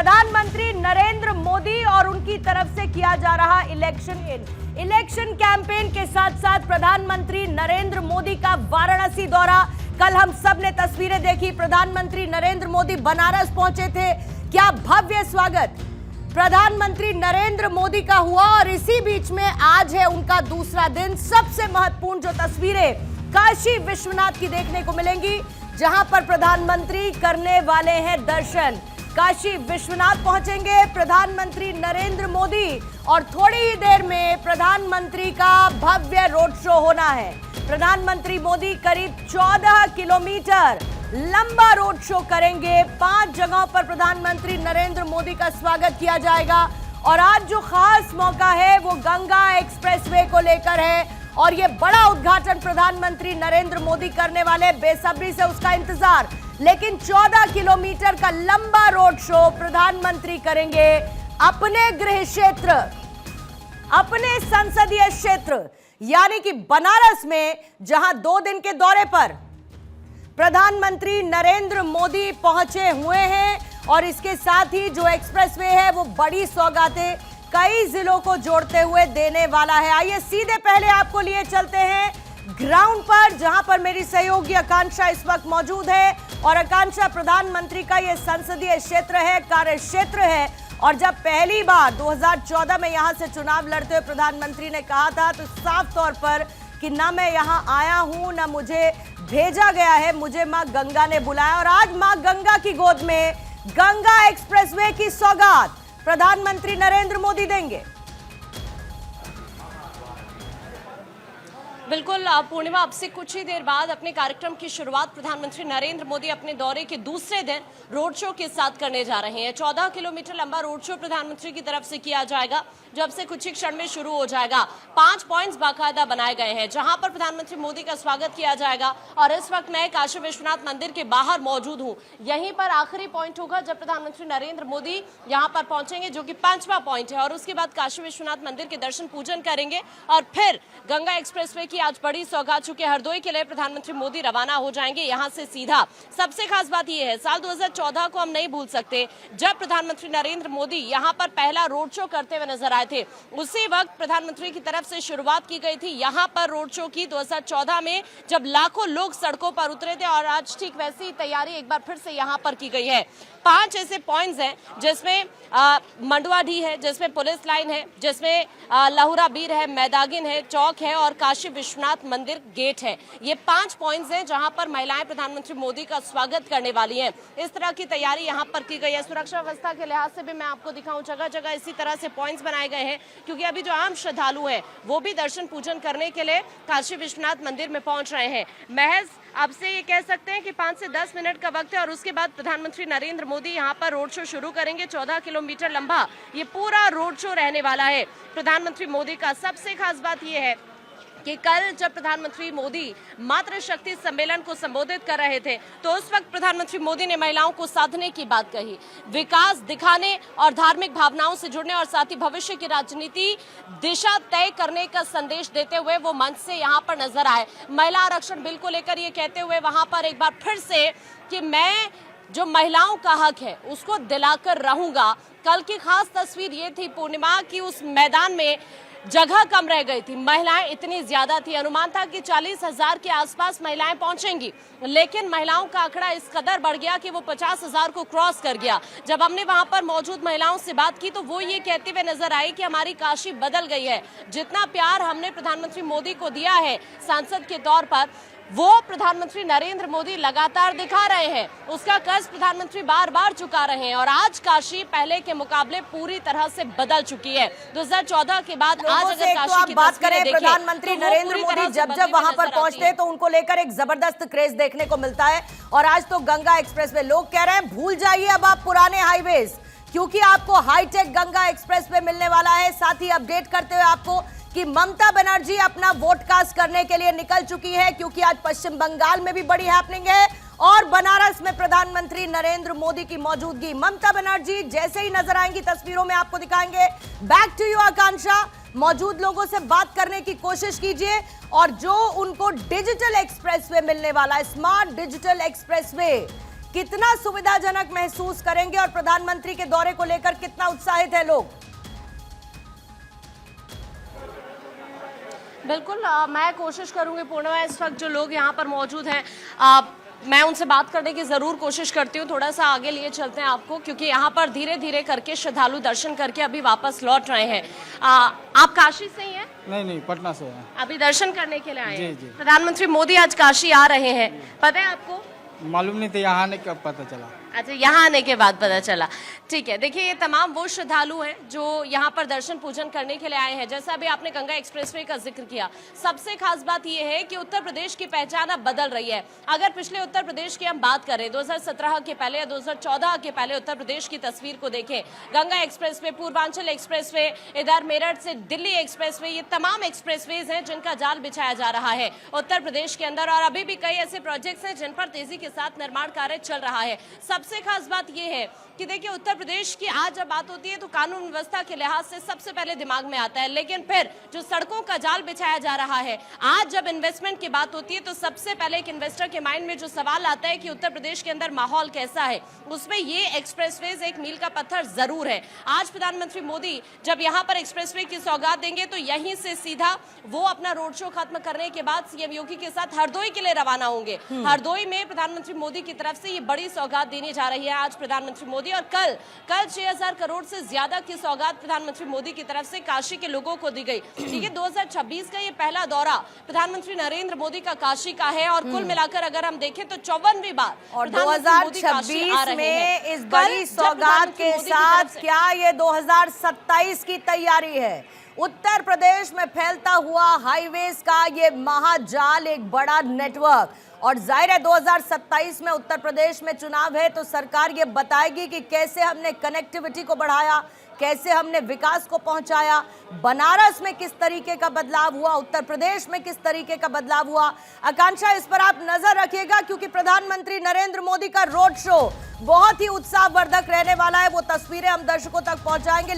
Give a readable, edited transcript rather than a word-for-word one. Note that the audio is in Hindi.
प्रधानमंत्री नरेंद्र मोदी और उनकी तरफ से किया जा रहा इलेक्शन कैंपेन के साथ साथ प्रधानमंत्री नरेंद्र मोदी का वाराणसी दौरा। कल हम सब ने तस्वीरें देखी, प्रधानमंत्री नरेंद्र मोदी बनारस पहुंचे थे। क्या भव्य स्वागत प्रधानमंत्री नरेंद्र मोदी का हुआ और इसी बीच में आज है उनका दूसरा दिन। सबसे महत्वपूर्ण जो तस्वीरें काशी विश्वनाथ की देखने को मिलेंगी, जहां पर प्रधानमंत्री करने वाले हैं दर्शन। काशी विश्वनाथ पहुंचेंगे प्रधानमंत्री नरेंद्र मोदी और थोड़ी ही देर में प्रधानमंत्री का भव्य रोड शो होना है। प्रधानमंत्री मोदी करीब 14 किलोमीटर लंबा रोड शो करेंगे। 5 जगहों पर प्रधानमंत्री नरेंद्र मोदी का स्वागत किया जाएगा और आज जो खास मौका है वो गंगा एक्सप्रेसवे को लेकर है और ये बड़ा उद्घाटन प्रधानमंत्री नरेंद्र मोदी करने वाले, बेसब्री से उसका इंतजार। लेकिन 14 किलोमीटर का लंबा रोड शो प्रधानमंत्री करेंगे अपने गृह क्षेत्र, अपने संसदीय क्षेत्र यानी कि बनारस में, जहां 2 दिन के दौरे पर प्रधानमंत्री नरेंद्र मोदी पहुंचे हुए हैं। और इसके साथ ही जो एक्सप्रेसवे है वो बड़ी सौगातें कई जिलों को जोड़ते हुए देने वाला है। आइए सीधे पहले आपको लिए चलते हैं ग्राउंड पर, जहां पर मेरी सहयोगी आकांक्षा इस वक्त मौजूद है। और आकांक्षा, प्रधानमंत्री का यह संसदीय क्षेत्र है, कार्य क्षेत्र है और जब पहली बार 2014 में यहां से चुनाव लड़ते हुए प्रधानमंत्री ने कहा था तो साफ तौर पर कि ना मैं यहां आया हूं ना मुझे भेजा गया है, मुझे मां गंगा ने बुलाया। और आज मां गंगा की गोद में गंगा एक्सप्रेसवे की सौगात प्रधानमंत्री नरेंद्र मोदी देंगे। बिल्कुल पूर्णिमा, अब से कुछ ही देर बाद अपने कार्यक्रम की शुरुआत प्रधानमंत्री नरेंद्र मोदी अपने दौरे के दूसरे दिन रोड शो के साथ करने जा रहे हैं। 14 किलोमीटर लंबा रोड शो प्रधानमंत्री की तरफ से किया जाएगा, जब से कुछ ही क्षण में शुरू हो जाएगा। 5 पॉइंट्स बाकायदा बनाए गए हैं जहां पर प्रधानमंत्री मोदी का स्वागत किया जाएगा। और इस वक्त मैं काशी विश्वनाथ मंदिर के बाहर मौजूद हूं। यहीं पर आखिरी पॉइंट होगा जब प्रधानमंत्री नरेंद्र मोदी यहां पर पहुंचेंगे, जो कि 5वां पॉइंट है। और उसके बाद काशी विश्वनाथ मंदिर के दर्शन पूजन करेंगे और फिर गंगा एक्सप्रेसवे की आज बड़ी सौगात, चूंकि हरदोई के लिए प्रधानमंत्री मोदी रवाना हो जाएंगे यहां से सीधा। सबसे खास बात यह है, साल 2014 को हम नहीं भूल सकते, जब प्रधानमंत्री नरेंद्र मोदी यहां पर पहला रोड शो करते हुए नजर आए थे। उसी वक्त प्रधानमंत्री की तरफ से शुरुआत की गई थी यहां पर रोड शो की 2014 में, जब लाखों लोग सड़कों पर उतरे थे। और आज ठीक वैसी ही तैयारी एक बार फिर से यहां पर की गई है। 5 ऐसे पॉइंट्स हैं जिसमें मंडुआढी है, जिसमें पुलिस लाइन है, जिसमें लहुरा बीर है, मैदागिन है, चौक है और काशी विश्वनाथ मंदिर गेट है। ये 5 पॉइंट्स हैं जहां पर महिलाएं प्रधानमंत्री मोदी का स्वागत करने वाली हैं। इस तरह की तैयारी यहां पर की गई है। सुरक्षा व्यवस्था के लिहाज से भी मैं आपको दिखाऊं, जगह जगह इसी तरह से पॉइंट्स बनाए गए हैं, क्योंकि अभी जो आम श्रद्धालु हैं वो भी दर्शन पूजन करने के लिए काशी विश्वनाथ मंदिर में पहुंच रहे हैं। महज अब से ये कह सकते हैं कि 5 से 10 मिनट का वक्त है और उसके बाद प्रधानमंत्री नरेंद्र मोदी यहां पर रोड शो शुरू करेंगे। 14 किलोमीटर लंबा ये पूरा रोड शो रहने वाला है प्रधानमंत्री मोदी का। सबसे खास बात यह है कि कल जब प्रधानमंत्री मोदी मातृशक्ति सम्मेलन को संबोधित कर रहे थे तो उस वक्त प्रधानमंत्री मोदी ने महिलाओं को साधने की बात कही, विकास दिखाने और धार्मिक भावनाओं से जुड़ने और साथ ही भविष्य की राजनीति दिशा तय करने का संदेश देते हुए वो मंच से यहाँ पर नजर आए। महिला आरक्षण बिल को लेकर ये कहते हुए वहां पर एक बार फिर से कि मैं जो महिलाओं का हक है उसको दिलाकर रहूंगा। कल की खास तस्वीर ये थी पूर्णिमा की उस मैदान में जगह कम रह गई थी, महिलाएं इतनी ज्यादा थी। अनुमान था कि 40,000 के आसपास महिलाएं पहुंचेंगी, लेकिन महिलाओं का आंकड़ा इस कदर बढ़ गया कि वो 50,000 को क्रॉस कर गया। जब हमने वहां पर मौजूद महिलाओं से बात की तो वो ये कहते हुए नजर आई कि हमारी काशी बदल गई है। जितना प्यार हमने प्रधानमंत्री मोदी को दिया है सांसद के तौर पर, वो प्रधानमंत्री नरेंद्र मोदी लगातार दिखा रहे हैं। उसका कर्ज प्रधानमंत्री बार बार चुका रहे हैं और आज काशी पहले के मुकाबले पूरी तरह से बदल चुकी है। 2014 के बाद आज अगर काशी की बात करें, प्रधानमंत्री नरेंद्र मोदी जब जब वहां पर पहुंचते हैं तो उनको लेकर एक जबरदस्त क्रेज देखने को मिलता है। और आज तो गंगा एक्सप्रेस में लोग कह रहे हैं भूल जाइए अब आप पुराने हाईवेज, क्योंकि आपको हाईटेक गंगा एक्सप्रेस पे मिलने वाला है। साथ ही अपडेट करते हुए आपको कि ममता बनर्जी अपना वोट कास्ट करने के लिए निकल चुकी है, क्योंकि आज पश्चिम बंगाल में भी बड़ी हैपनिंग है और बनारस में प्रधानमंत्री नरेंद्र मोदी की मौजूदगी। ममता बनर्जी जैसे ही नजर आएंगी तस्वीरों में आपको दिखाएंगे। बैक टू यू आकांक्षा, मौजूद लोगों से बात करने की कोशिश कीजिए और जो उनको डिजिटल एक्सप्रेसवे मिलने वाला है, स्मार्ट डिजिटल एक्सप्रेसवे, कितना सुविधाजनक महसूस करेंगे और प्रधानमंत्री के दौरे को लेकर कितना उत्साहित है लोग? बिल्कुल मैं कोशिश करूंगी पूर्णिमा, इस वक्त जो लोग यहाँ पर मौजूद हैं मैं उनसे बात करने की ज़रूर कोशिश करती हूँ। थोड़ा सा आगे लिए चलते हैं आपको, क्योंकि यहाँ पर धीरे धीरे करके श्रद्धालु दर्शन करके अभी वापस लौट रहे हैं। आप काशी से ही हैं? नहीं, पटना से है। अभी दर्शन करने के लिए आए हैं। जी। प्रधानमंत्री मोदी आज काशी आ रहे हैं, पता है आपको? मालूम नहीं था, यहाँ आने का पता चला। अच्छा, यहाँ आने के बाद पता चला। ठीक है, देखिए ये तमाम वो श्रद्धालु हैं जो यहाँ पर दर्शन पूजन करने के लिए आए हैं। जैसा अभी आपने गंगा एक्सप्रेसवे का जिक्र किया, सबसे खास बात ये है कि उत्तर प्रदेश की पहचान अब बदल रही है। अगर पिछले उत्तर प्रदेश की हम बात करें 2017 के पहले या 2014 के पहले उत्तर प्रदेश की तस्वीर को देखें, गंगा एक्सप्रेसवे, पूर्वांचल एक्सप्रेसवे, इधर मेरठ से दिल्ली एक्सप्रेसवे, ये तमाम एक्सप्रेसवेज हैं जिनका जाल बिछाया जा रहा है उत्तर प्रदेश के अंदर। और अभी भी कई ऐसे प्रोजेक्ट्स हैं जिन पर तेजी के साथ निर्माण कार्य चल रहा है। सबसे खास बात यह है कि देखिए उत्तर प्रदेश की आज जब बात होती है तो कानून व्यवस्था के लिहाज से सबसे पहले दिमाग में आता है, लेकिन फिर जो सड़कों का जाल बिछाया जा रहा है, आज जब इन्वेस्टमेंट की बात होती है तो सबसे पहले एक इन्वेस्टर के माइंड में जो सवाल आता है कि उत्तर प्रदेश के अंदर माहौल कैसा है, उसमें ये एक्सप्रेसवेज एक मील का पत्थर जरूर है। आज प्रधानमंत्री मोदी जब यहाँ पर एक्सप्रेसवे की सौगात देंगे तो यहीं से सीधा वो अपना रोड शो खत्म करने के बाद सीएम योगी के साथ हरदोई के लिए रवाना होंगे। हरदोई में प्रधानमंत्री मोदी की तरफ से ये बड़ी सौगात देनी जा रही है आज प्रधानमंत्री मोदी। और कल 6000 करोड़ से ज्यादा की सौगात प्रधानमंत्री मोदी की तरफ से काशी के लोगों को दी गई। ठीक है, 2026 का ये पहला दौरा प्रधानमंत्री नरेंद्र मोदी का काशी का है और कुल मिलाकर अगर हम देखें तो 54वीं बार और 2026 में इस बड़ी सौगात के साथ क्या ये 2027 की तैयारी है? उत्तर प्रदेश में फैलता हुआ हाईवेज का ये महाजाल, एक बड़ा नेटवर्क, और जाहिर है 2027 में उत्तर प्रदेश में चुनाव है तो सरकार ये बताएगी कि कैसे हमने कनेक्टिविटी को बढ़ाया, कैसे हमने विकास को पहुंचाया। बनारस में किस तरीके का बदलाव हुआ, उत्तर प्रदेश में किस तरीके का बदलाव हुआ। आकांक्षा, इस पर आप नजर रखिएगा क्योंकि प्रधानमंत्री नरेंद्र मोदी का रोड शो बहुत ही उत्साहवर्धक रहने वाला है। वो तस्वीरें हम दर्शकों तक पहुंचाएंगे।